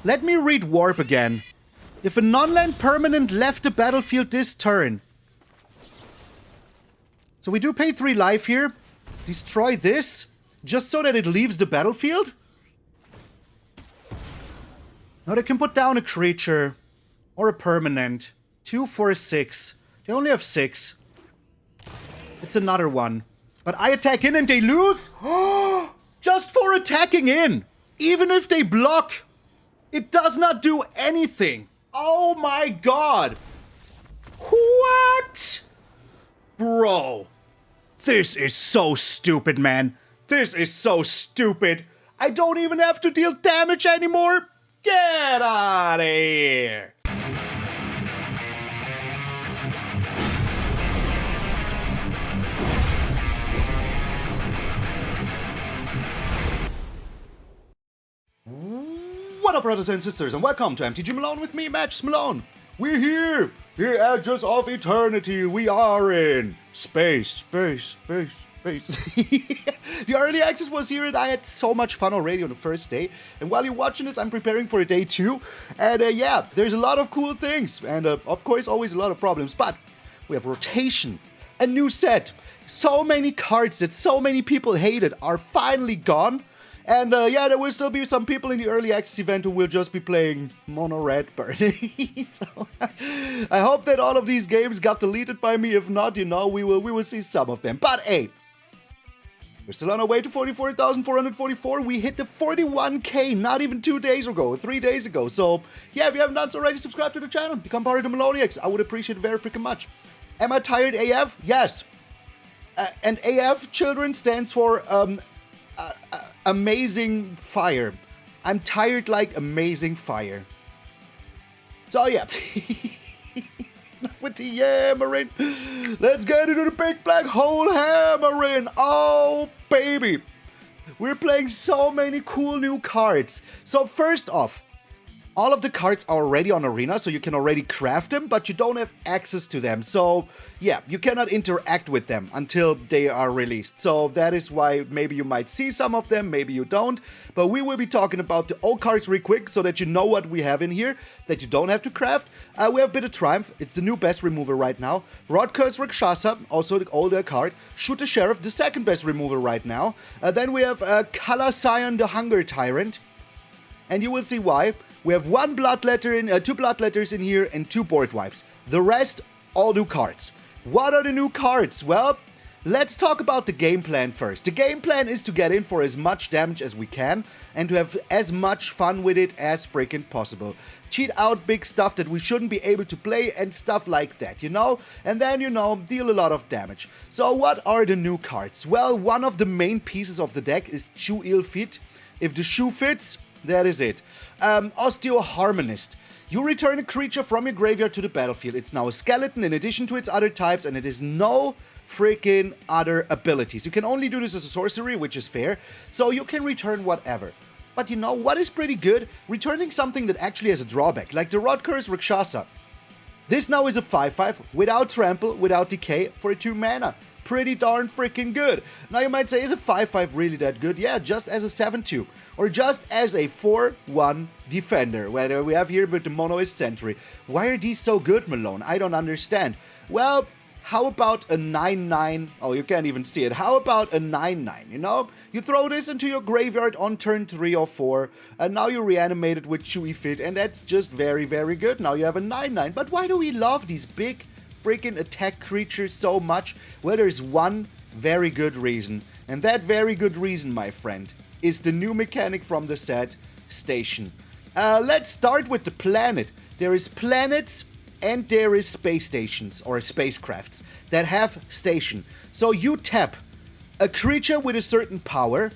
Let me read Warp again. If a non-land permanent left the battlefield this turn. So we do pay 3 life here. Destroy this. Just so that it leaves the battlefield. Now they can put down a creature. Or a permanent. 2 for a 6. They only have 6. It's another one. But I attack in and they lose? Just for attacking in. Even if they block. It does not do anything. Oh my god. What? Bro. This is so stupid, man. This is so stupid. I don't even have to deal damage anymore. Get out of here. What up, brothers and sisters, and welcome to MTG Malone with me, MtgA Malone. We're here edges of eternity. We are in space. The early access was here, and I had so much fun already on the first day. And while you're watching this, I'm preparing for day 2. And yeah, there's a lot of cool things, and of course, always a lot of problems. But we have rotation, a new set, so many cards that so many people hated are finally gone. And yeah, there will still be some people in the early access event who will just be playing mono red Bernie. So I hope that all of these games got deleted by me. If not, you know, we will see some of them. But hey, we're still on our way to 44,444. We hit the 41k not even 2 days ago, 3 days ago. So yeah, if you haven't done so already, subscribe to the channel, become part of the Maloniacs. I would appreciate it very freaking much. Am I tired AF? Yes. And AF, children, stands for amazing fire. I'm tired like amazing fire. So yeah. Enough with the yammering. Let's get into the big black hole hammering. Oh baby. We're playing so many cool new cards. So first off, all of the cards are already on Arena, so you can already craft them, but you don't have access to them. So, yeah, you cannot interact with them until they are released. So that is why maybe you might see some of them, maybe you don't. But we will be talking about the old cards real quick, so that you know what we have in here, that you don't have to craft. We have Bit of Triumph, it's the new best remover right now. Rot-Curse Rakshasa, also the older card. Shoot the Sheriff, the second best remover right now. Then we have Kalakscion, the Hunger Tyrant. And you will see why. We have two Bloodletters in here and 2 board wipes. The rest, all new cards. What are the new cards? Well, let's talk about the game plan first. The game plan is to get in for as much damage as we can and to have as much fun with it as freaking possible. Cheat out big stuff that we shouldn't be able to play and stuff like that, you know? And then, you know, deal a lot of damage. So what are the new cards? Well, one of the main pieces of the deck is Xu-Ifit. If the shoe fits, that is it. Osteoharmonist. You return a creature from your graveyard to the battlefield. It's now a skeleton in addition to its other types, and it has no freaking other abilities. You can only do this as a sorcery, which is fair, so you can return whatever. But you know what is pretty good? Returning something that actually has a drawback, like the Rot-Curse Rakshasa. This now is a 5/5, without trample, without decay, for a 2 mana. Pretty darn freaking good. Now you might say, is a 5/5 really that good? Yeah, just as a 7/2. Or just as a 4/1 defender, where we have here with the Monoist Sentry. Why are these so good, Malone? I don't understand. Well, how about a 9/9? Oh, you can't even see it. How about a 9/9, you know? You throw this into your graveyard on turn 3 or 4, and now you reanimate it with Xu-Ifit, and that's just very, very good. Now you have a 9/9. But why do we love these big freaking attack creatures so much? Well, there's one very good reason. And that very good reason, my friend, is the new mechanic from the set, Station. Let's start with the planet. There is planets and there is space stations or spacecrafts that have station. So you tap a creature with a certain power,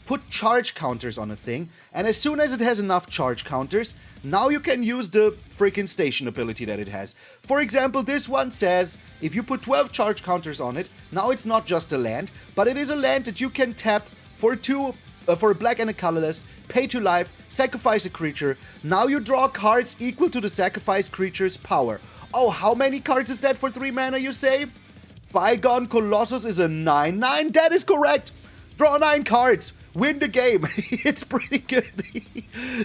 put charge counters on a thing, and as soon as it has enough charge counters, now you can use the freaking station ability that it has. For example, this one says, if you put 12 charge counters on it, now it's not just a land, but it is a land that you can tap for a black and a colorless, pay 2 life, sacrifice a creature. Now you draw cards equal to the sacrificed creature's power. Oh, how many cards is that for 3 mana, you say? Bygone Colossus is a 9/9? That is correct! Draw 9 cards! win the game. It's pretty good.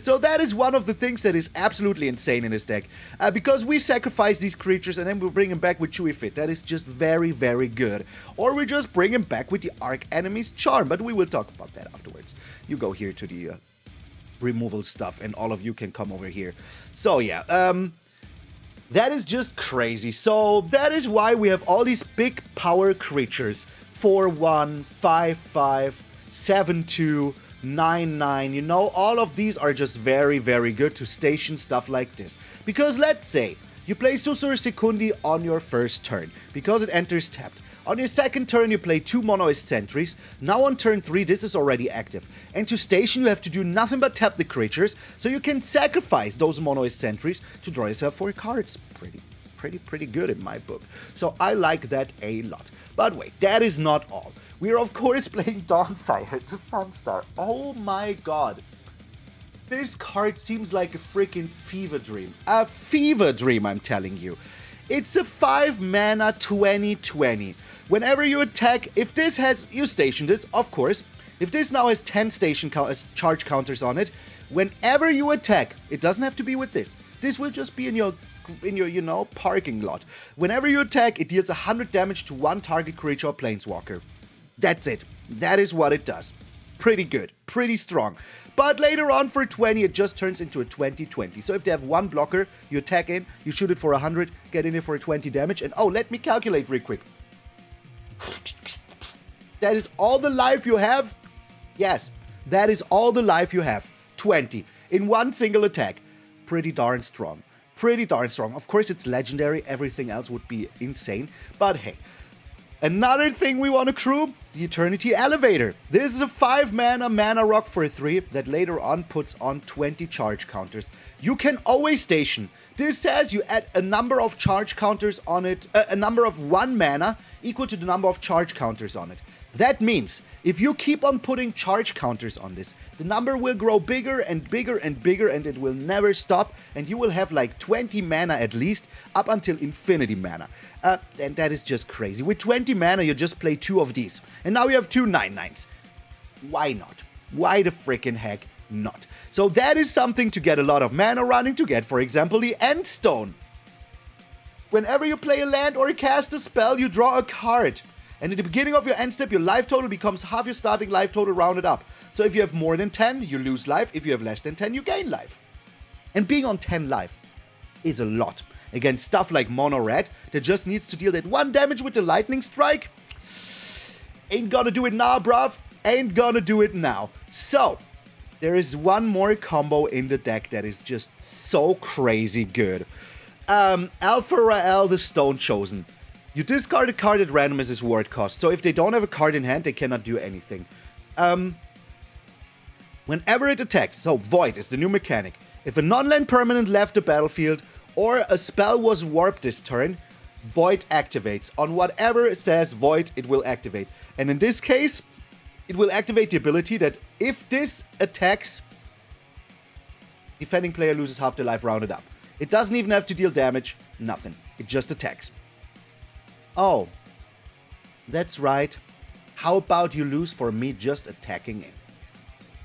So that is one of the things that is absolutely insane in this deck. Because we sacrifice these creatures and then we bring them back with Xu-Ifit. That is just very, very good. Or we just bring him back with the Archenemy's Charm. But we will talk about that afterwards. You go here to the removal stuff and all of you can come over here. So yeah, that is just crazy. So that is why we have all these big power creatures. 4-1, 5-5, 7-2, 9-9. You know, all of these are just very, very good to station stuff like this. Because let's say you play Susur Secundi on your first turn, because it enters tapped. On your second turn, you play 2 Monoist Sentries. Now on turn 3, this is already active. And to station, you have to do nothing but tap the creatures, so you can sacrifice those Monoist Sentries to draw yourself 4 cards. Pretty good in my book. So I like that a lot. But wait, that is not all. We are of course playing Dawnsire, the Sunstar. Oh my god. This card seems like a freaking fever dream. A fever dream, I'm telling you. It's a 5 mana 20/20. Whenever you attack, if this has, you station this, of course. If this now has 10 charge counters on it, whenever you attack, it doesn't have to be with this. This will just be in your, you know, parking lot. Whenever you attack, it deals 100 damage to one target creature or planeswalker. That's it. That is what it does. Pretty good. Pretty strong. But later on for 20, it just turns into a 20/20. So if they have one blocker, you attack in, you shoot it for 100, get in here for a 20 damage, and oh, let me calculate real quick. That is all the life you have? Yes, that is all the life you have. 20. In one single attack. Pretty darn strong. Pretty darn strong. Of course, it's legendary. Everything else would be insane. But hey. Another thing we want to crew, the Eternity Elevator. This is a 5 mana rock for 3 that later on puts on 20 charge counters. You can always station. This says you add a number of charge counters on it, a number of 1 mana equal to the number of charge counters on it. That means if you keep on putting charge counters on this, the number will grow bigger and bigger and bigger and it will never stop, and you will have like 20 mana at least up until infinity mana. And that is just crazy. With 20 mana, you just play 2 of these. And now you have 2 9/9s. Why not? Why the frickin' heck not? So that is something to get a lot of mana running to get, for example, the Endstone. Whenever you play a land or cast a spell, you draw a card. And at the beginning of your end step, your life total becomes half your starting life total rounded up. So if you have more than 10, you lose life. If you have less than 10, you gain life. And being on 10 life is a lot. Against stuff like Mono Red that just needs to deal that 1 damage with the Lightning Strike. Ain't gonna do it now, bruv. Ain't gonna do it now. So, there is one more combo in the deck that is just so crazy good. Alpharael, the Stonechosen. You discard a card at random as its ward cost. So if they don't have a card in hand, they cannot do anything. Whenever it attacks, so Void is the new mechanic. If a non-land permanent left the battlefield, or a spell was warped this turn, Void activates. On whatever it says Void, it will activate. And in this case, it will activate the ability that if this attacks, defending player loses half their life rounded up. It doesn't even have to deal damage, nothing. It just attacks. Oh, that's right. How about you lose for me just attacking in?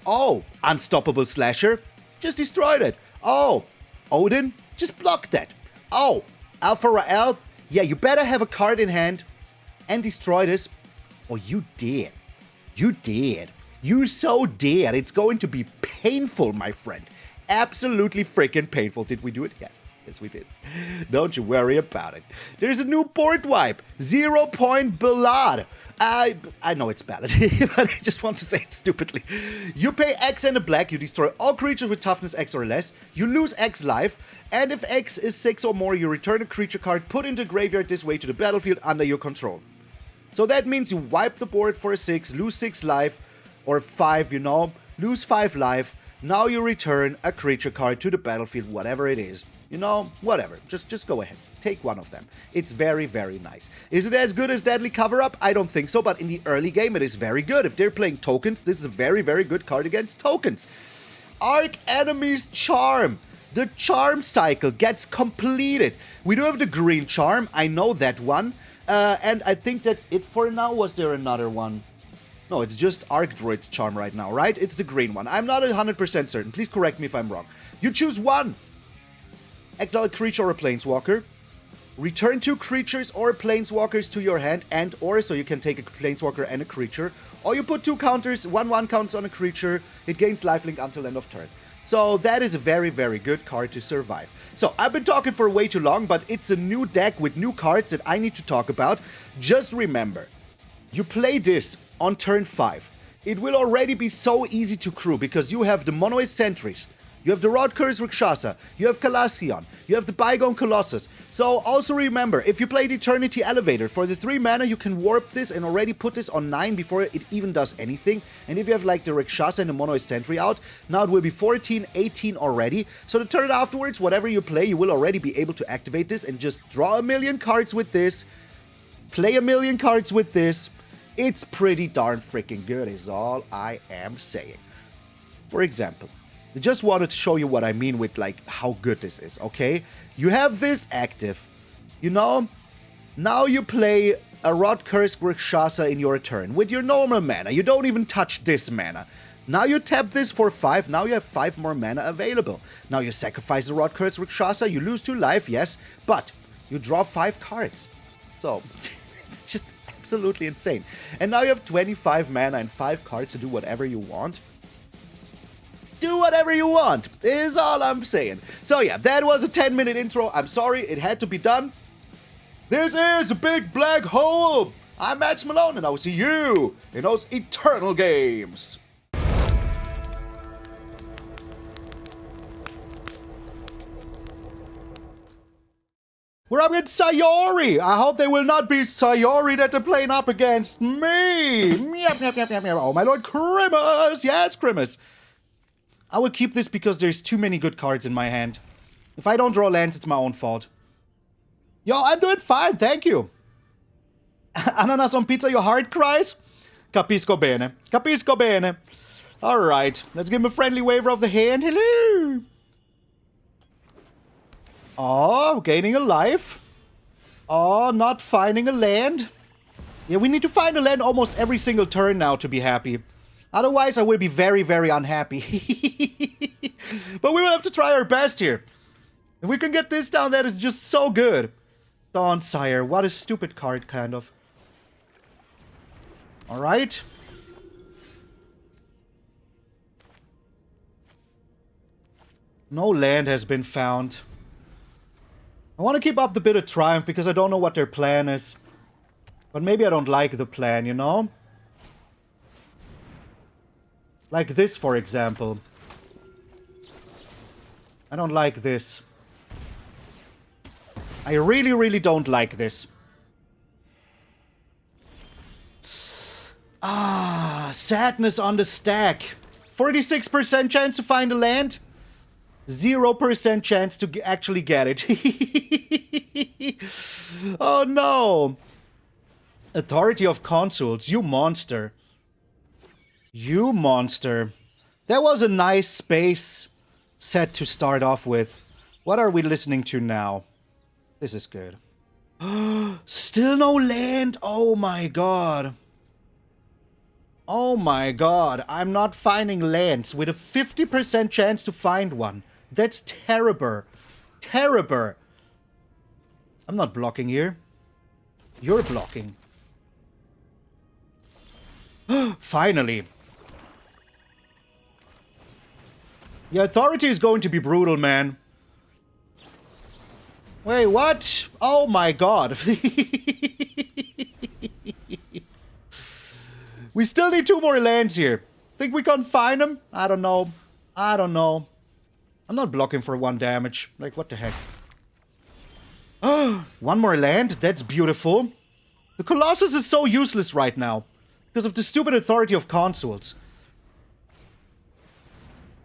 Oh, Unstoppable Slasher, just destroyed it. Oh, Odin, just blocked that. Oh, Alpharael, yeah, you better have a card in hand and destroy this. Oh, you did. You did. You so did. It's going to be painful, my friend. Absolutely freaking painful. Did we do it? Yes. Yes, we did. Don't you worry about it. There's a new board wipe. 0 point Ballad. I know it's Ballad, but I just want to say it stupidly. You pay X and a black, you destroy all creatures with toughness X or less, you lose X life, and if X is 6 or more, you return a creature card put into the graveyard this way to the battlefield under your control. So that means you wipe the board for a 6, lose 6 life, or 5, you know, lose 5 life. Now you return a creature card to the battlefield, whatever it is. You know, whatever. Just go ahead. Take one of them. It's very, very nice. Is it as good as Deadly Cover-Up? I don't think so, but in the early game, it is very good. If they're playing tokens, this is a very, very good card against tokens. Archenemy's Charm. The Charm cycle gets completed. We do have the green Charm. I know that one. And I think that's it for now. Was there another one? No, it's just Archdroid's charm right now, right? It's the green one. I'm not 100% certain. Please correct me if I'm wrong. You choose one. Exile a creature or a planeswalker. Return 2 creatures or planeswalkers to your hand and or, so you can take a planeswalker and a creature. Or you put 2 counters, 1/1 counters on a creature. It gains lifelink until end of turn. So that is a very, very good card to survive. So I've been talking for way too long, but it's a new deck with new cards that I need to talk about. Just remember, you play this on turn 5. It will already be so easy to crew because you have the Monoist Sentries. You have the Rot-Curse Rakshasa, you have Kalakscion, you have the Bygone Colossus. So also remember, if you play the Eternity Elevator, for the 3 mana you can warp this and already put this on 9 before it even does anything. And if you have like the Rakshasa and the Monoist Sentry out, now it will be 14, 18 already. So the turn afterwards, whatever you play, you will already be able to activate this and just draw a million cards with this. Play a million cards with this. It's pretty darn freaking good is all I am saying. For example, I just wanted to show you what I mean with, like, how good this is, okay? You have this active, you know? Now you play a Rot-Curse Rakshasa in your turn with your normal mana. You don't even touch this mana. Now you tap this for 5, now you have 5 more mana available. Now you sacrifice the Rot-Curse Rakshasa, you lose 2 life, yes, but you draw 5 cards. So, it's just absolutely insane. And now you have 25 mana and 5 cards to do whatever you want. Do whatever you want, is all I'm saying. So yeah, that was a 10-minute intro. I'm sorry, it had to be done. This is a big black hole. I'm MTG Malone, and I will see you in those eternal games. We're up against Sayori. I hope they will not be Sayori that they're playing up against me. Meow, meow, meow, meow, meow. Oh my lord, Grimace. Yes, Grimace. I will keep this because there's too many good cards in my hand. If I don't draw lands, it's my own fault. Yo, I'm doing fine, thank you. Ananas on pizza, your heart cries? Capisco bene. Capisco bene. Alright, let's give him a friendly waiver of the hand. Hello. Oh, gaining a life. Oh, not finding a land. Yeah, we need to find a land almost every single turn now to be happy. Otherwise, I will be very, very unhappy. But we will have to try our best here. If we can get this down, that is just so good. Dawnsire, what a stupid card, kind of. Alright. No land has been found. I want to keep up the bit of triumph because I don't know what their plan is. But maybe I don't like the plan, you know? Like this, for example. I don't like this. I really, really don't like this. Ah, sadness on the stack. 46% chance to find a land. 0% chance to actually get it. Oh no. Authority of Consuls, you monster. You monster. That was a nice space set to start off with. What are we listening to now? This is good. Still no land? Oh my god. Oh my god. I'm not finding lands with a 50% chance to find one. That's terrible. Terrible. I'm not blocking here. You're blocking. Finally. The authority is going to be brutal, man. Wait, what? Oh my god. We still need 2 more lands here. Think we can find them? I don't know. I don't know. I'm not blocking for 1 damage. Like, what the heck? 1 more land? That's beautiful. The Colossus is so useless right now. Because of the stupid authority of consuls.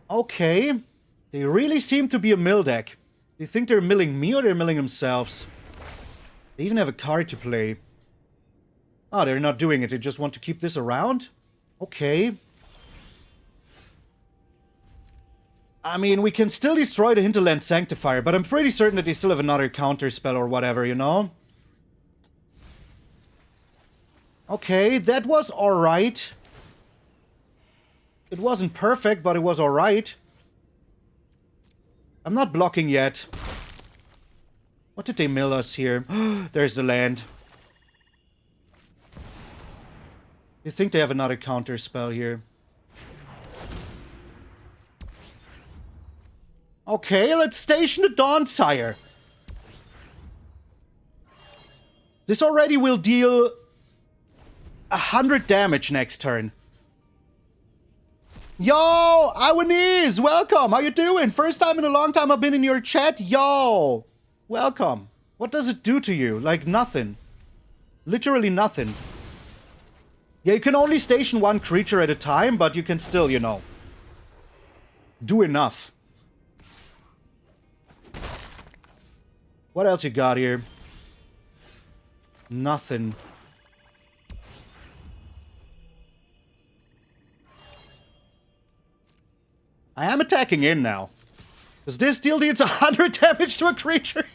Okay. They really seem to be a mill deck. Do you think they're milling me or they're milling themselves? They even have a card to play. Oh, they're not doing it. They just want to keep this around? Okay. I mean, we can still destroy the Hinterland Sanctifier, but I'm pretty certain that they still have another counter spell or whatever, you know? Okay, that was alright. It wasn't perfect, but it was alright. I'm not blocking yet. What did they mill us here? There's the land. You think they have another counter spell here? Okay, let's station the Dawnsire. This already will deal 100 damage next turn. Yo, Iwanese, welcome. How you doing? First time in a long time I've been in your chat. Yo, welcome. What does it do to you? Like nothing. Literally nothing. Yeah, you can only station one creature at a time, but you can still, you know, do enough. What else you got here? Nothing. I am attacking in now. Does this deal deals 100 damage to a creature?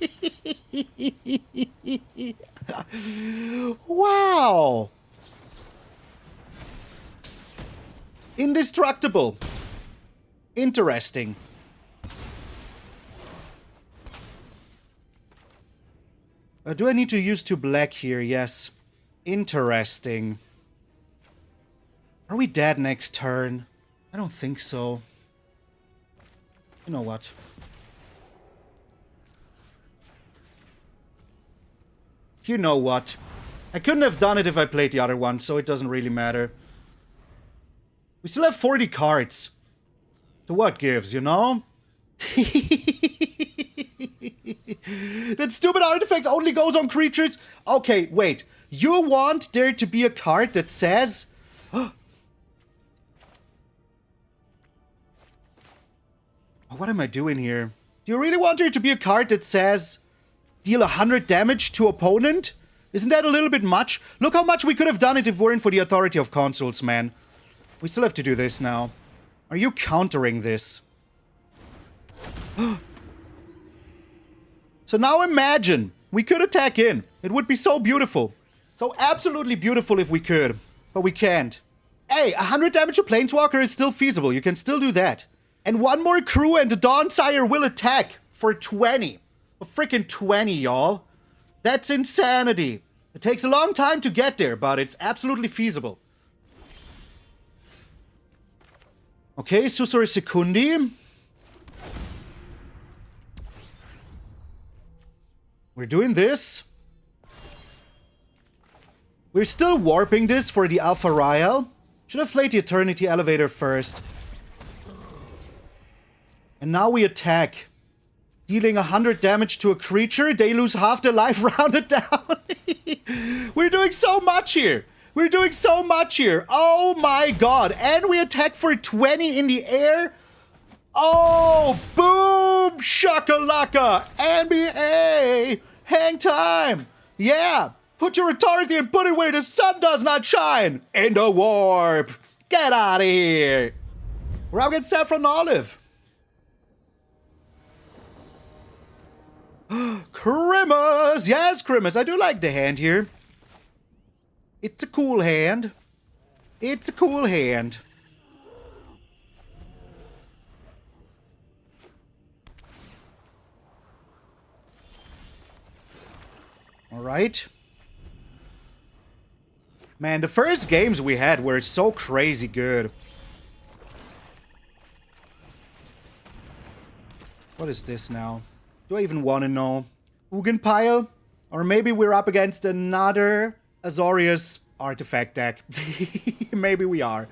Wow. Indestructible. Interesting. Do I need to use 2 black here? Yes. Interesting. Are we dead next turn? I don't think so. You know what? You know what? I couldn't have done it if I played the other one, so it doesn't really matter. We still have 40 cards. So what gives, you know? That stupid artifact only goes on creatures? Okay, wait. You want there to be a card that says... What am I doing here? Do you really want there to be a card that says... Deal 100 damage to opponent? Isn't that a little bit much? Look how much we could have done it if we weren't for the authority of consoles, man. We still have to do this now. Are you countering this? So now imagine, we could attack in. It would be so beautiful. So absolutely beautiful if we could. But we can't. Hey, 100 damage to Planeswalker is still feasible. You can still do that. And one more crew and the Dawnsire will attack for 20. A freaking 20, y'all. That's insanity. It takes a long time to get there, but it's absolutely feasible. Okay, Susur is Secundi. We're doing this. We're still warping this for the Alpharael. Should have played the Eternity Elevator first. And now we attack. Dealing 100 damage to a creature, they lose half their life rounded down. We're doing so much here. We're doing so much here. Oh my god. And we attack for 20 in the air. Oh, boom, shakalaka. NBA. Hang time. Yeah. Put your authority and put it where the sun does not shine. In the warp. Get out of here. We're up against Saffron Olive. Grimace! Yes, Grimace. I do like the hand here. It's a cool hand. It's a cool hand. Alright. Man, the first games we had were so crazy good. What is this now? Do I even want to know? Ugin Pile? Or maybe we're up against another Azorius artifact deck. Maybe we are.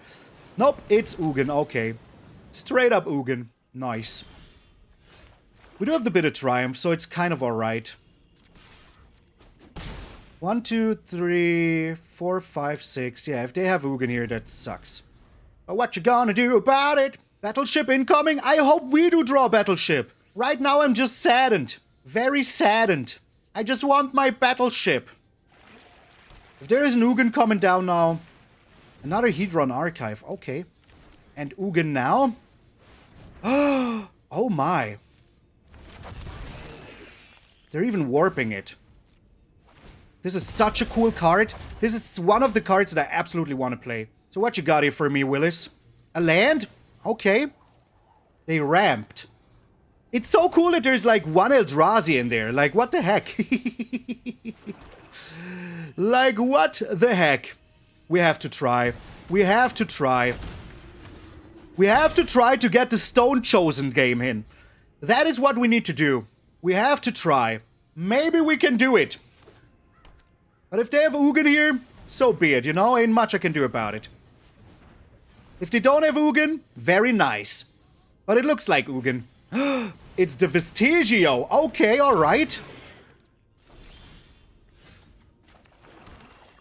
Nope, it's Ugin. Okay. Straight up Ugin. Nice. We do have the bit of Triumph, so it's kind of alright. 1, 2, 3, 4, 5, 6. Yeah, if they have Ugin here, that sucks. But what you gonna do about it? Battleship incoming? I hope we do draw Battleship. Right now I'm just saddened. Very saddened. I just want my Battleship. If there is an Ugin coming down now. Another Hedron Archive. Okay. And Ugin now? Oh my. They're even warping it. This is such a cool card. This is one of the cards that I absolutely want to play. So what you got here for me, Willis? A land? Okay. They ramped. It's so cool that there's like one Eldrazi in there. Like, what the heck? Like, what the heck? We have to try. We have to try. We have to try to get the Stonechosen game in. That is what we need to do. We have to try. Maybe we can do it. But if they have Ugin here, so be it, you know? Ain't much I can do about it. If they don't have Ugin, very nice. But it looks like Ugin. It's the Vestigio. Okay, alright.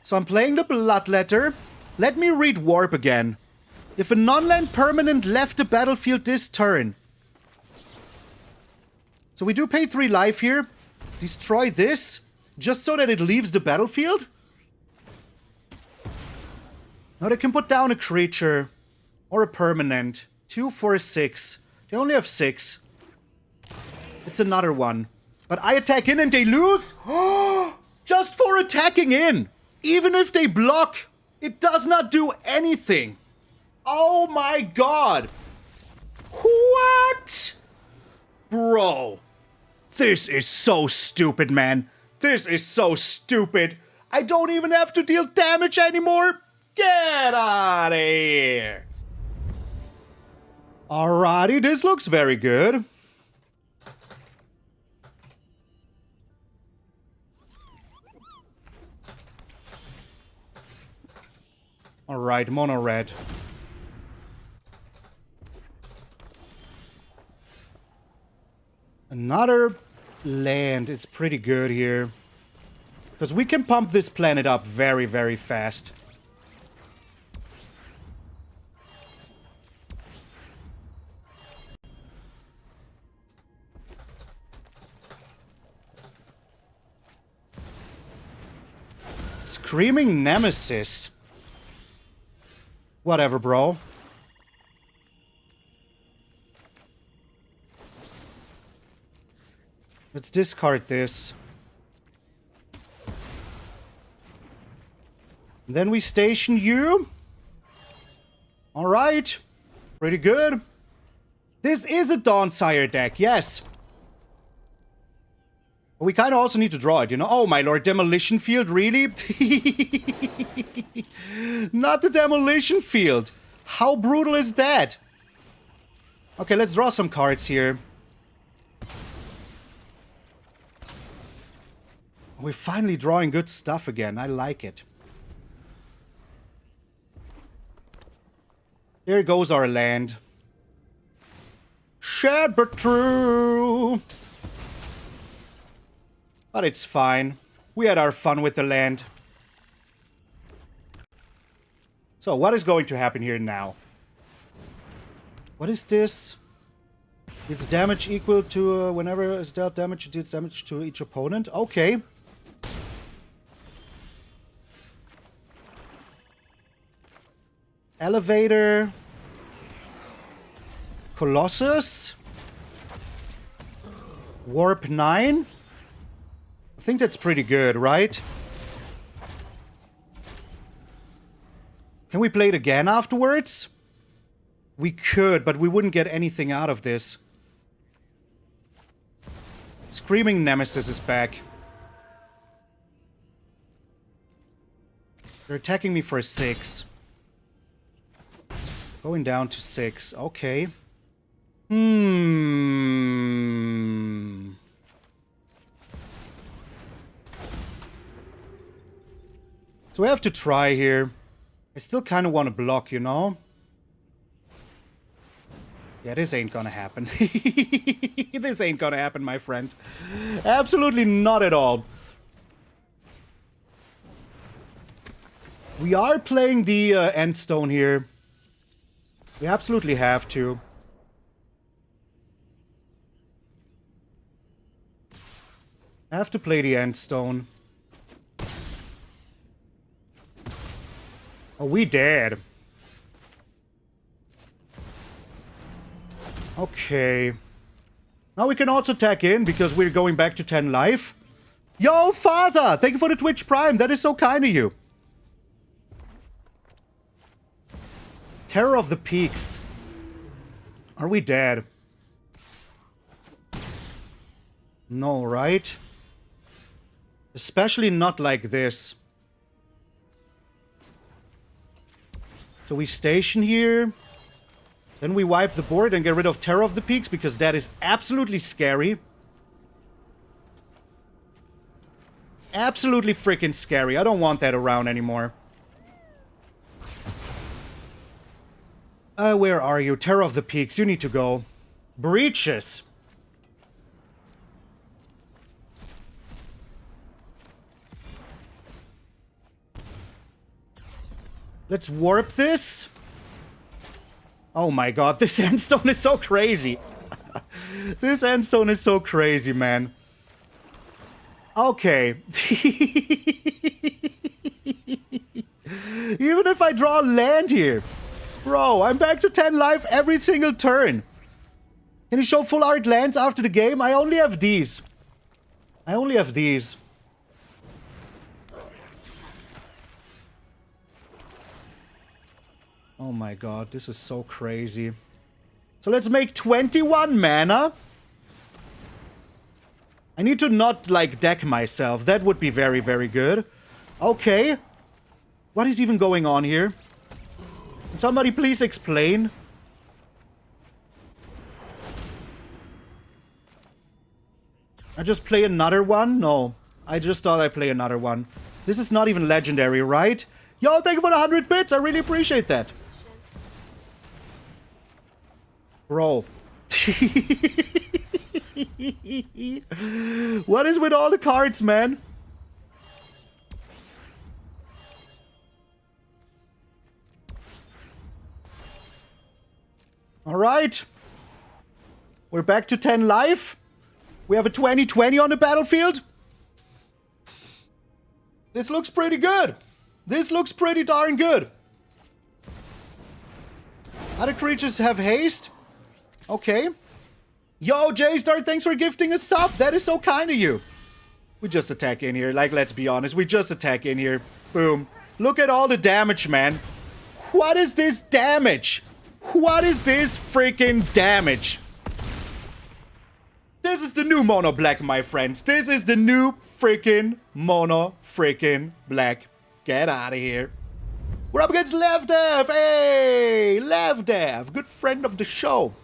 So I'm playing the Bloodletter. Let me read Warp again. If a non-land permanent left the battlefield this turn. So we do pay 3 life here. Destroy this. Just so that it leaves the battlefield. Now they can put down a creature. Or a permanent. 2, 4, 6. They only have 6. It's another one. But I attack in and they lose? Just for attacking in. Even if they block, it does not do anything. Oh my god. What? Bro. This is so stupid, man. This is so stupid. I don't even have to deal damage anymore. Get out of here. Alrighty, this looks very good. Alright, mono red. Another land. It's pretty good here. Because we can pump this planet up very, very fast. Screaming Nemesis. Whatever, bro. Let's discard this. And then we station you. Alright. Pretty good. This is a Dawnsire deck, yes. But we kind of also need to draw it, you know? Oh, my lord, Demolition Field, really? Not the Demolition Field. How brutal is that? Okay, let's draw some cards here. We're finally drawing good stuff again. I like it. There goes our land. Sad but true. But it's fine. We had our fun with the land. So, what is going to happen here now? What is this? It's damage equal to whenever it's dealt damage, it deals damage to each opponent. Okay. Elevator. Colossus. Warp 9. I think that's pretty good, right? Can we play it again afterwards? We could, but we wouldn't get anything out of this. Screaming Nemesis is back. They're attacking me for 6. Going down to 6. Okay. So we have to try here. I still kind of want to block, you know? Yeah, this ain't gonna happen. This ain't gonna happen, my friend. Absolutely not at all. We are playing the Endstone here. We absolutely have to. I have to play the Endstone. Oh, we dead. Okay. Now we can also attack in because we're going back to 10 life. Yo, Faza! Thank you for the Twitch Prime. That is so kind of you. Terror of the Peaks. Are we dead? No, right? Especially not like this. So we station here. Then we wipe the board and get rid of Terror of the Peaks because that is absolutely scary. Absolutely freaking scary. I don't want that around anymore. Where are you? Terror of the Peaks, you need to go. Breaches. Let's warp this. Oh my god, this Endstone is so crazy. This Endstone is so crazy, man. Okay. Even if I draw land here. Bro, I'm back to 10 life every single turn. Can you show full art lands after the game? I only have these. I only have these. Oh my god, this is so crazy. So let's make 21 mana. I need to not, like, deck myself. That would be very, very good. Okay. What is even going on here? Can somebody please explain? I just play another one? No. I just thought I'd play another one. This is not even legendary, right? Yo, thank you for the 100 bits. I really appreciate that. Bro. What is with all the cards, man? Alright. We're back to 10 life. We have a 20/20 on the battlefield. This looks pretty good. This looks pretty darn good. Other creatures have haste. Okay. Yo, J-Star, thanks for gifting a sub. That is so kind of you. We just attack in here. Like, let's be honest. We just attack in here. Boom. Look at all the damage, man. What is this damage? What is this freaking damage? This is the new Mono Black, my friends. This is the new freaking Mono freaking Black. Get out of here. We're up against Levdev. Hey, Levdev. Good friend of the show.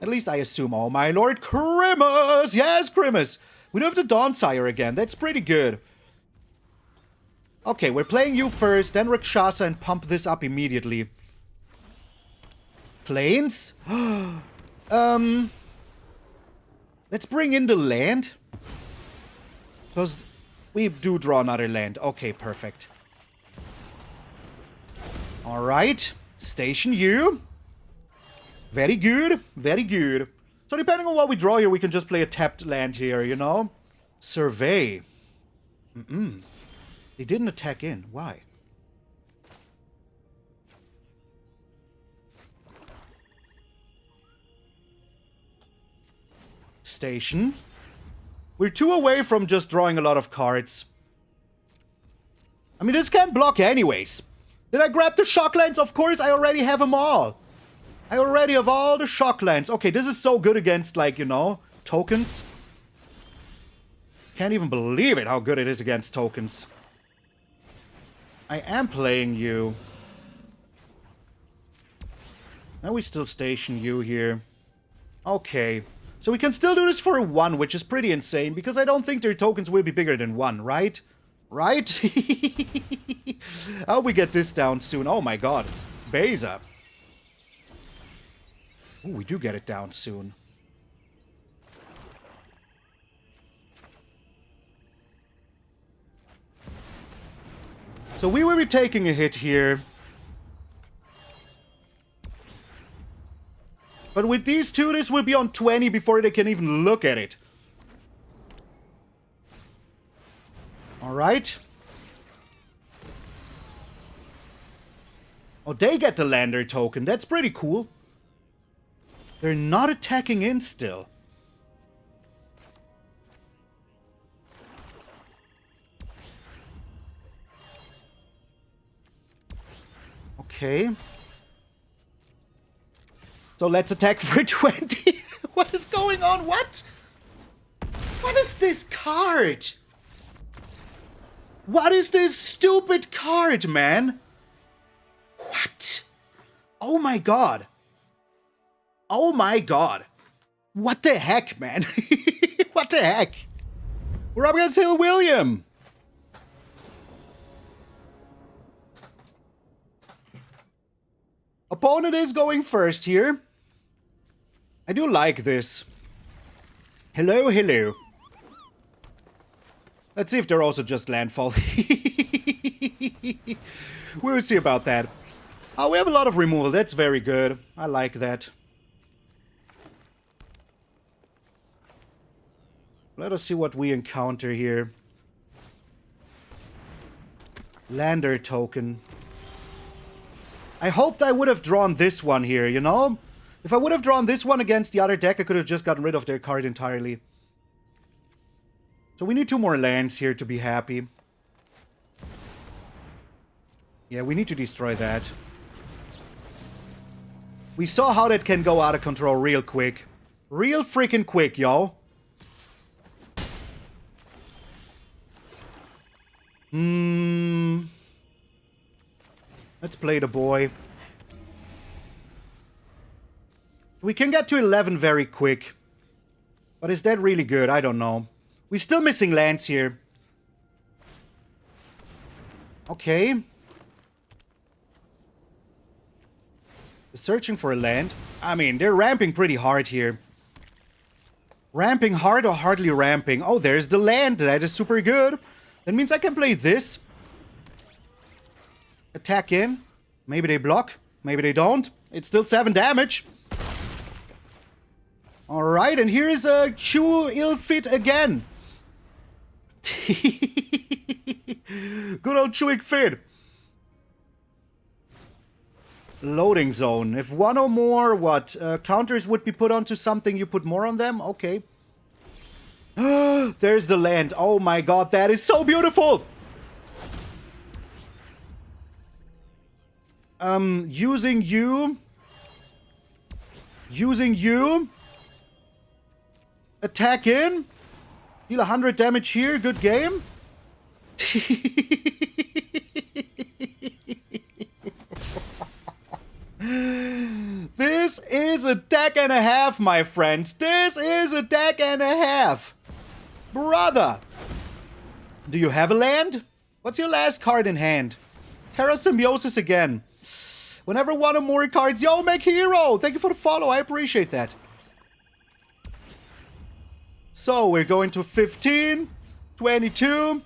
At least I assume, oh my lord. Grimace. Yes, Grimace. We do have the Dawnsire again. That's pretty good. Okay, we're playing you first, then Rakshasa, and pump this up immediately. Plains? Let's bring in the land. Because we do draw another land. Okay, perfect. Alright. Station you. Very good. Very good. So depending on what we draw here, we can just play a tapped land here, you know? Survey. They didn't attack in. Why? Station. We're 2 away from just drawing a lot of cards. I mean, this can't block anyways. Did I grab the Shocklands? Of course, I already have them all. I already have all the Shocklands. Okay, this is so good against, like, you know, tokens. Can't even believe it, how good it is against tokens. I am playing you. Now we still station you here. Okay. So we can still do this for 1, which is pretty insane, because I don't think their tokens will be bigger than 1, right? Right? How we get this down soon? Oh my god. Beza. Ooh, we do get it down soon. So we will be taking a hit here. But with these two, this will be on 20 before they can even look at it. Alright. Oh, they get the lander token. That's pretty cool. They're not attacking in still. Okay. So let's attack for 20. What is going on? What? What is this card? What is this stupid card, man? What? Oh my god. Oh my god. What the heck, man? What the heck? We're up against Hill William. Opponent is going first here. I do like this. Hello, hello. Let's see if they're also just landfall. We'll see about that. Oh, we have a lot of removal. That's very good. I like that. Let us see what we encounter here. Lander token. I hoped I would have drawn this one here, you know? If I would have drawn this one against the other deck, I could have just gotten rid of their card entirely. So we need 2 more lands here to be happy. Yeah, we need to destroy that. We saw how that can go out of control real quick. Real freaking quick, yo. Let's play the boy. We can get to 11 very quick. But is that really good? I don't know. We're still missing lands here. Okay. Searching for a land. I mean, they're ramping pretty hard here. Ramping hard or hardly ramping? Oh, there's the land. That is super good. That means I can play this. Attack in. Maybe they block. Maybe they don't. It's still 7 damage. Alright, and here is a Xu-Ifit again. Good old Xu-Ifit. Loading zone. If 1 or more, counters would be put onto something, you put more on them? Okay. There's the land. Oh my god, that is so beautiful! Using you. Attack in. Deal 100 damage here. Good game. This is a deck and a half, my friends. This is a deck and a half. Brother. Do you have a land? What's your last card in hand? Terra Symbiosis again. Whenever 1 or more cards. Yo, Make Hero! Thank you for the follow. I appreciate that. So, we're going to 15. 22.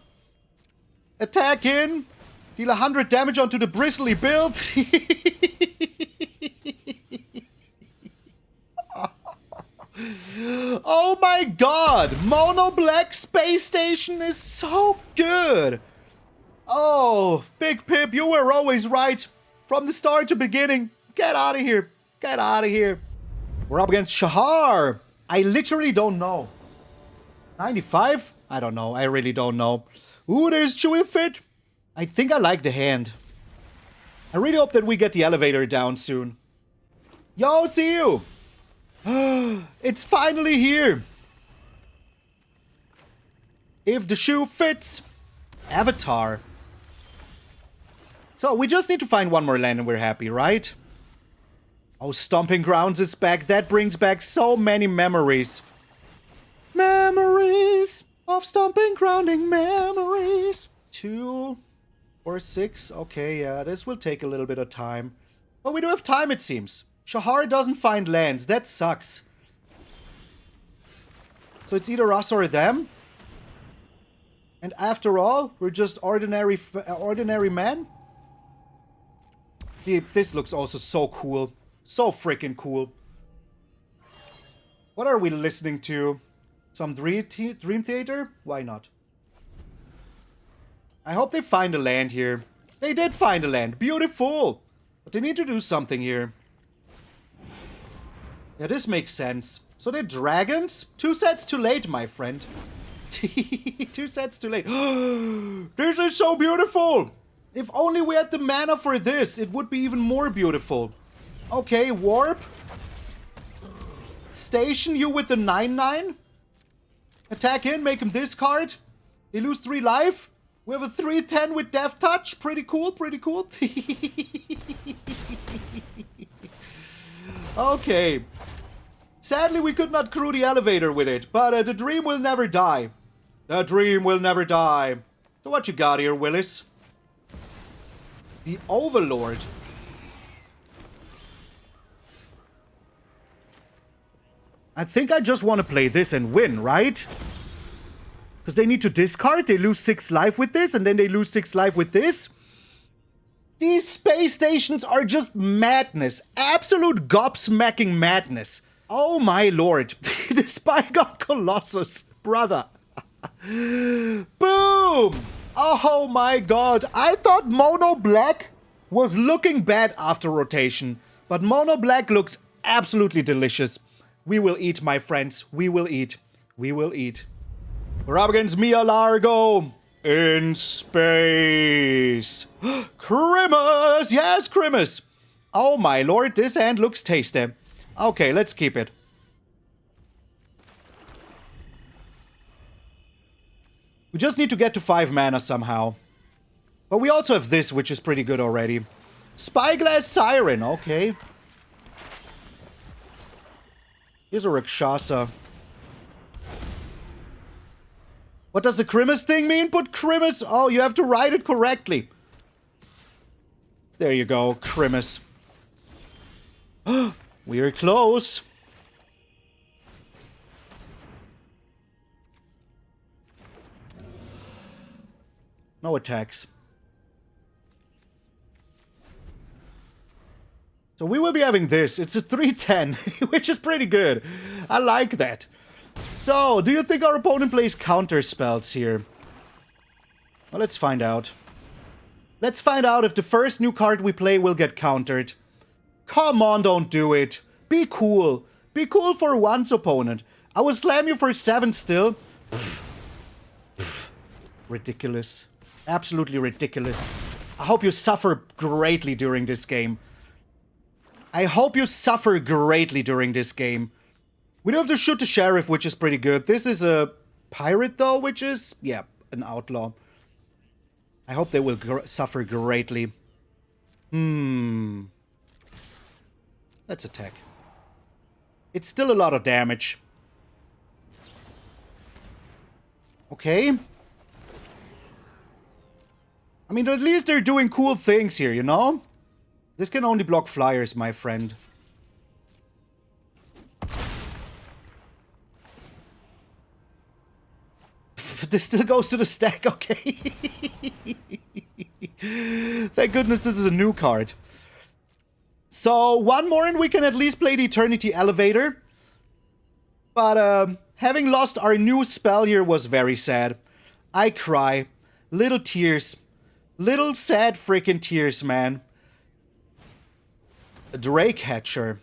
Attack in. Deal 100 damage onto the bristly build. Oh my god! Mono Black Space Station is so good! Oh, Big Pip, you were always right. From the start to beginning. Get out of here. Get out of here. We're up against Shahar. I literally don't know. 95? I don't know. I really don't know. Ooh, there's Xu-Ifit. I think I like the hand. I really hope that we get the elevator down soon. Yo, see you! It's finally here! If the shoe fits. Avatar. So, we just need to find 1 more land and we're happy, right? Oh, Stomping Grounds is back. That brings back so many memories. Memories of Stomping Grounding memories. 2 or 6. Okay, yeah, this will take a little bit of time. But we do have time, it seems. Shahar doesn't find lands. That sucks. So it's either us or them. And after all, we're just ordinary men. This looks also so cool. So freaking cool. What are we listening to? Some Dream Theater? Why not? I hope they find a land here. They did find a land. Beautiful. But they need to do something here. Yeah, this makes sense. So they're dragons? 2 sets too late, my friend. 2 sets too late. This is so beautiful. If only we had the mana for this, it would be even more beautiful. Okay, warp. Station you with the 9/9. Attack in, make him discard. They lose 3 life. We have a 3/10 with Death Touch. Pretty cool, pretty cool. Okay. Sadly, we could not crew the elevator with it, but the dream will never die. The dream will never die. So what you got here, Willis? The Overlord. I think I just want to play this and win, right? Because they need to discard, they lose 6 life with this, and then they lose 6 life with this. These space stations are just madness. Absolute gobsmacking madness. Oh my lord. This Bygone Colossus, brother. Boom! Oh my god. I thought Mono Black was looking bad after rotation. But Mono Black looks absolutely delicious. We will eat, my friends. We will eat. We will eat. We're up against Mia Largo in space. Grimace! Yes, Grimace! Oh my lord, this hand looks tasty. Okay, let's keep it. We just need to get to 5 mana somehow. But we also have this, which is pretty good already. Spyglass Siren, okay. Here's a Rakshasa. What does the Grimace thing mean? Put Grimace. Oh, you have to write it correctly. There you go, Grimace. We're close. No attacks. So we will be having this. It's a 3/10, which is pretty good. I like that. So, do you think our opponent plays counter spells here? Well, let's find out. Let's find out if the first new card we play will get countered. Come on, don't do it. Be cool. Be cool for once, opponent. I will slam you for 7 still. Pfft. Pfft. Ridiculous. Absolutely ridiculous. I hope you suffer greatly during this game. I hope you suffer greatly during this game. We do have to shoot the sheriff, which is pretty good. This is a pirate, though, which is, yeah, an outlaw. I hope they will suffer greatly. Let's attack. It's still a lot of damage. Okay. I mean, at least they're doing cool things here, you know? This can only block flyers, my friend. This still goes to the stack, okay. Thank goodness this is a new card. So, one more and we can at least play the Eternity Elevator. But, having lost our new spell here was very sad. I cry. Little tears. Little sad freaking tears, man. A Drake Hatcher.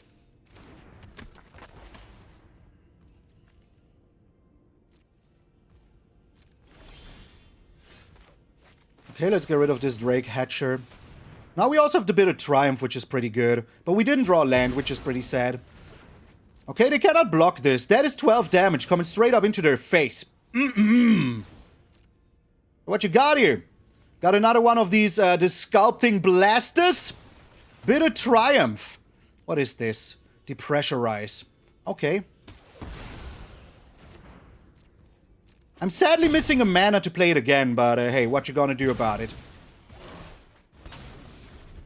Okay, let's get rid of this Drake Hatcher. Now we also have the Bit of Triumph, which is pretty good. But we didn't draw land, which is pretty sad. Okay, they cannot block this. That is 12 damage coming straight up into their face. What you got here? Got another one of these, the Sculpting Blasters? Bit of Triumph. What is this? Depressurize. Okay. I'm sadly missing a mana to play it again, but hey, what you gonna do about it?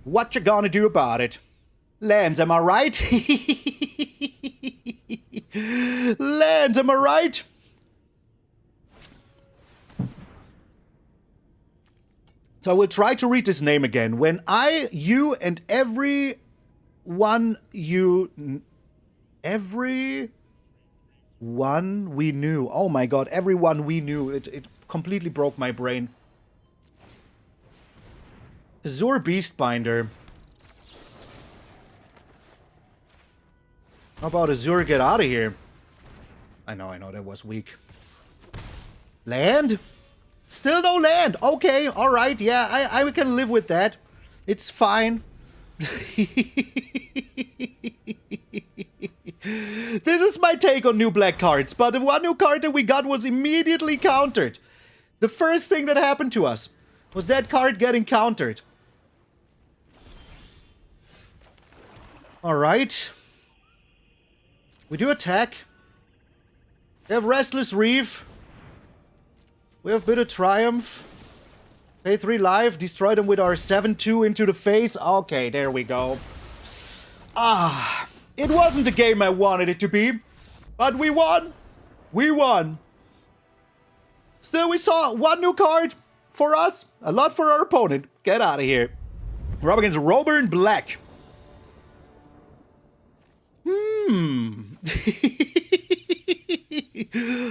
What you gonna do about it? Lands, am I right? Lands, am I right? So I will try to read this name again. When I, you, and everyone we knew. Oh my god, everyone we knew. It completely broke my brain. Azure Beastbinder. How about Azure get out of here? I know, that was weak. Land? Still no land. Okay, alright, yeah, I can live with that. It's fine. This is my take on new black cards, but the one new card that we got was immediately countered. The first thing that happened to us was that card getting countered. Alright. We do attack. We have Restless Reef. We have Bitter Triumph. Pay 3 life, destroy them with our 7-2 into the face. Okay, there we go. It wasn't the game I wanted it to be, but we won. We won. Still, we saw one new card for us, a lot for our opponent. Get out of here. We're up against Roburn Black.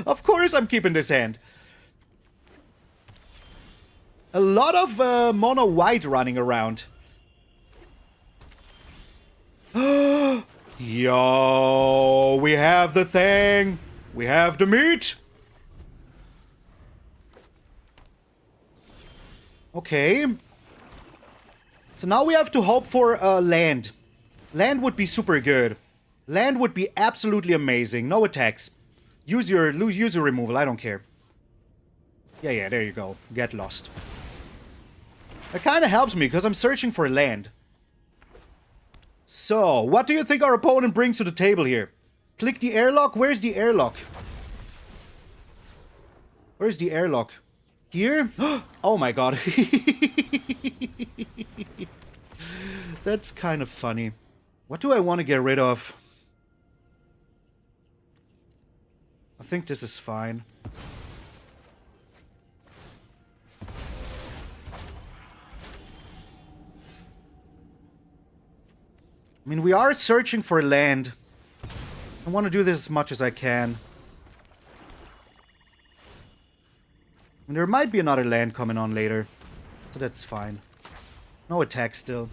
Of course I'm keeping this hand. A lot of mono white running around. Yo, we have the thing. We have the meat. Okay. So now we have to hope for land. Land would be super good. Land would be absolutely amazing. No attacks. Use your removal. I don't care. Yeah, there you go. Get lost. That kind of helps me because I'm searching for land. So, what do you think our opponent brings to the table here? Click the airlock. Where's the airlock? Where's the airlock? Here? Oh my god. That's kind of funny. What do I want to get rid of? I think this is fine. I mean, we are searching for land. I want to do this as much as I can. And there might be another land coming on later. So that's fine. No attack still.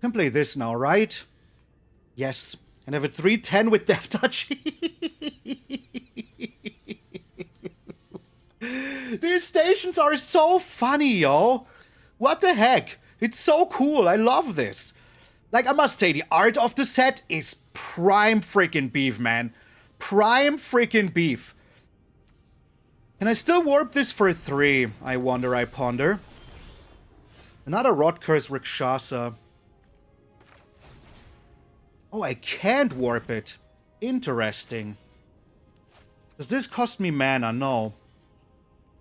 Can play this now, right? Yes. And have a 3/10 with Death Touch. These stations are so funny, yo. What the heck? It's so cool. I love this. Like, I must say, the art of the set is prime freaking beef, man. Prime freaking beef. Can I still warp this for 3? I wonder, I ponder. Another Rot-Curse Rakshasa. Oh, I can't warp it. Interesting. Does this cost me mana? No.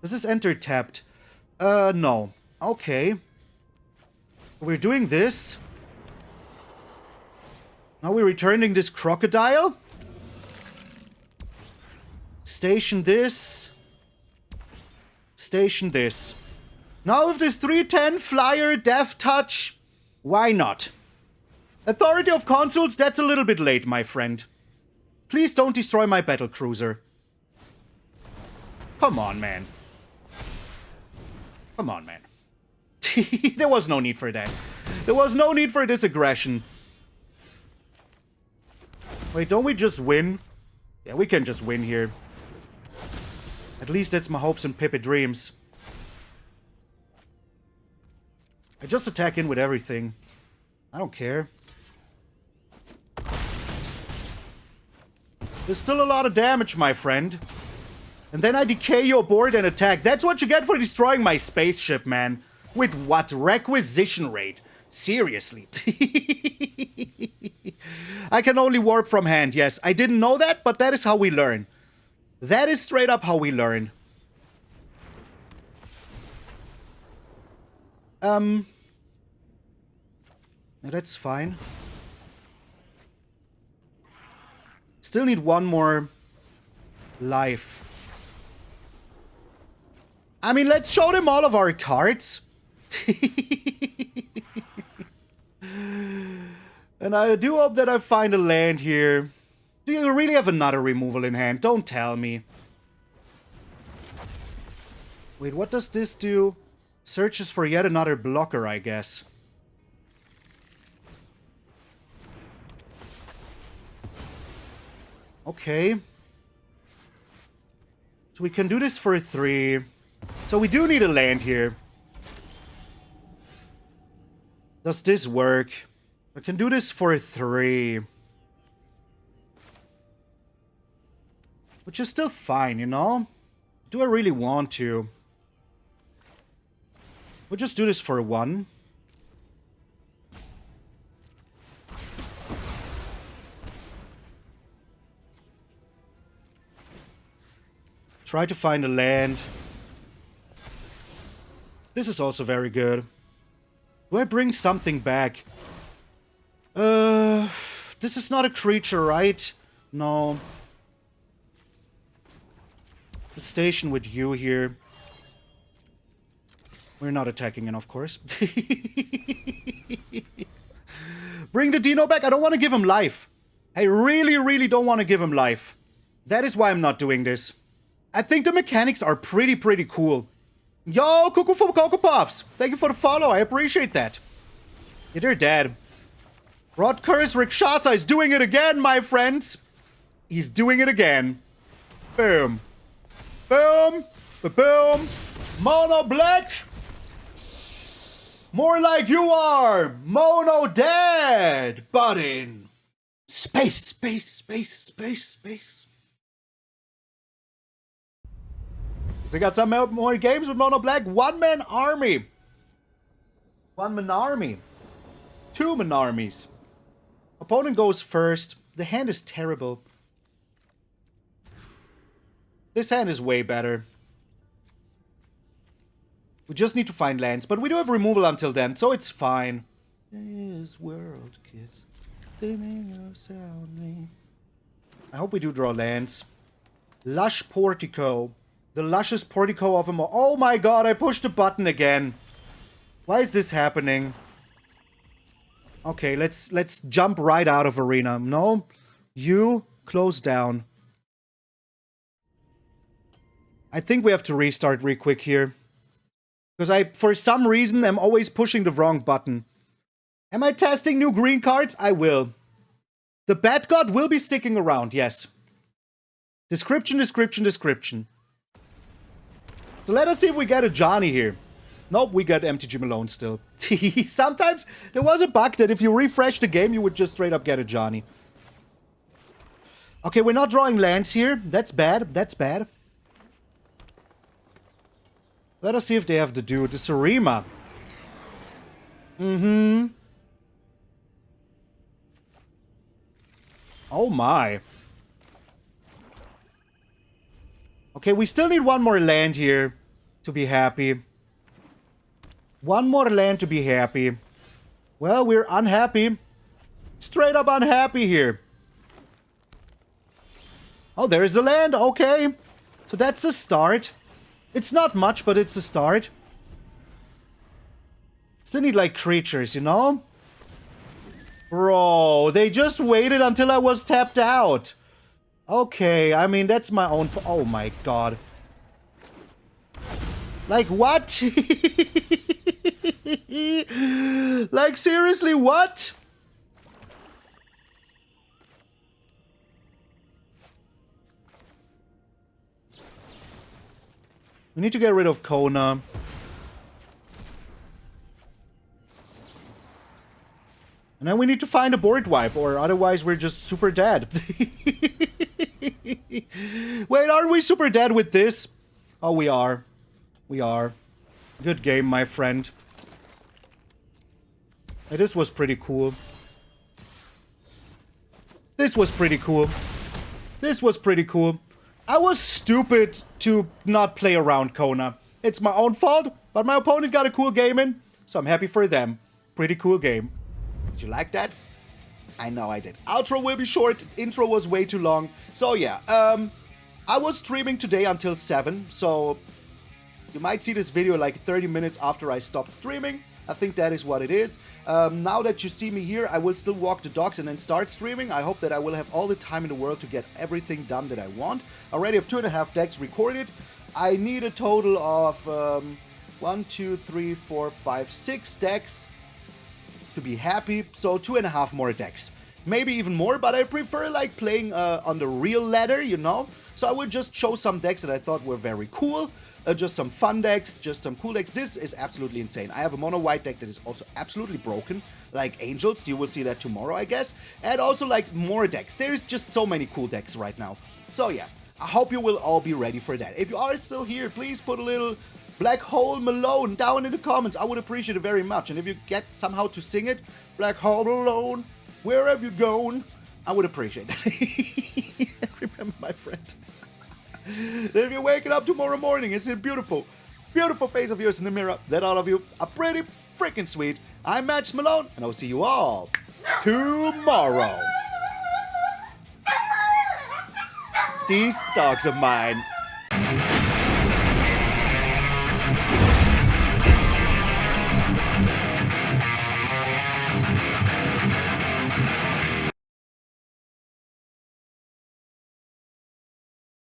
Does this enter tapped? No. Okay. We're doing this. Now we're returning this crocodile. Station this. Station this. Now with this 3/10 flyer, Death Touch, why not? Authority of Consuls, that's a little bit late, my friend. Please don't destroy my Battlecruiser. Come on, man. Come on, man. There was no need for that. There was no need for this aggression. Wait, don't we just win? Yeah, we can just win here. At least that's my hopes and Pippa dreams. I just attack in with everything. I don't care. There's still a lot of damage, my friend. And then I decay your board and attack. That's what you get for destroying my spaceship, man. With what? Requisition rate? Seriously. I can only warp from hand, yes. I didn't know that, but that is how we learn. That is straight up how we learn. Yeah, that's fine. Still need one more life. I mean, let's show them all of our cards. And I do hope that I find a land here. Do you really have another removal in hand? Don't tell me. Wait, what does this do? Searches for yet another blocker, I guess. Okay. So we can do this for 3. So we do need a land here. Does this work? I can do this for 3. Which is still fine, you know? Do I really want to? We'll just do this for 1. Try to find a land. This is also very good. Do I bring something back? This is not a creature, right? No. Let's station with you here. We're not attacking him, of course. Bring the Dino back. I don't want to give him life. I really, really don't want to give him life. That is why I'm not doing this. I think the mechanics are pretty cool. Yo, Cuckoo for Cocoa Puffs. Thank you for the follow. I appreciate that. Yeah, they're dead. Rot-Curse Rakshasa is doing it again, my friends. He's doing it again. Boom. Boom. Boom. Mono black. More like you are. Mono dead. But in space. They got some more games with Mono Black. 1-man army. 1-man army. 2-man armies. Opponent goes first. The hand is terrible. This hand is way better. We just need to find lands. But we do have removal until then, so it's fine. This world kiss. I hope we do draw lands. Lush Portico. The lushest portico of them all. Oh my god, I pushed the button again. Why is this happening? Okay, let's jump right out of arena. No, you close down. I think we have to restart real quick here. Because I, for some reason, am always pushing the wrong button. Am I testing new green cards? I will. The Bat God will be sticking around, yes. Description. So let us see if we get a Johnny here. Nope, we got MTG Malone still. Sometimes there was a bug that if you refresh the game, you would just straight up get a Johnny. Okay, we're not drawing lands here. That's bad. Let us see if they have the dude. The Sarima. Oh my. Okay, we still need 1 more land here to be happy. 1 more land to be happy. Well, we're unhappy. Straight up unhappy here. Oh, there's the land. Okay. So that's a start. It's not much, but it's a start. Still need, like, creatures, you know? Bro, they just waited until I was tapped out. Okay, I mean, that's my own... Oh my god. Like, what? Like, seriously, what? We need to get rid of Kona. And then we need to find a board wipe, or otherwise we're just super dead. Wait, aren't we super dead with this? Oh, we are. We are. Good game, my friend. Hey, this was pretty cool. This was pretty cool. I was stupid to not play around Kona. It's my own fault, but my opponent got a cool game in, so I'm happy for them. Pretty cool game. Did you like that? I know I did. Outro will be short. Intro was way too long. So yeah, I was streaming today until 7, so you might see this video like 30 minutes after I stopped streaming. I think that is what it is. Now that you see me here, I will still walk the dogs and then start streaming. I hope that I will have all the time in the world to get everything done that I want. I already have 2.5 decks recorded. I need a total of 1, 2, 3, 4, 5, 6 decks to be happy. So 2.5 more decks. Maybe even more, but I prefer like playing on the real ladder, you know? So I will just show some decks that I thought were very cool. Just some fun decks, just some cool decks. This is absolutely insane. I have a mono white deck that is also absolutely broken, like Angels. You will see that tomorrow, I guess. And also like more decks. There's just so many cool decks right now. So yeah, I hope you will all be ready for that. If you are still here, please put a little Black Hole Malone down in the comments. I would appreciate it very much. And if you get somehow to sing it, Black Hole Malone, where have you gone? I would appreciate that. Remember, my friend, that if you're waking up tomorrow morning and see a beautiful, beautiful face of yours in the mirror, that all of you are pretty freaking sweet. I'm MtgA Malone, and I will see you all tomorrow. These dogs of mine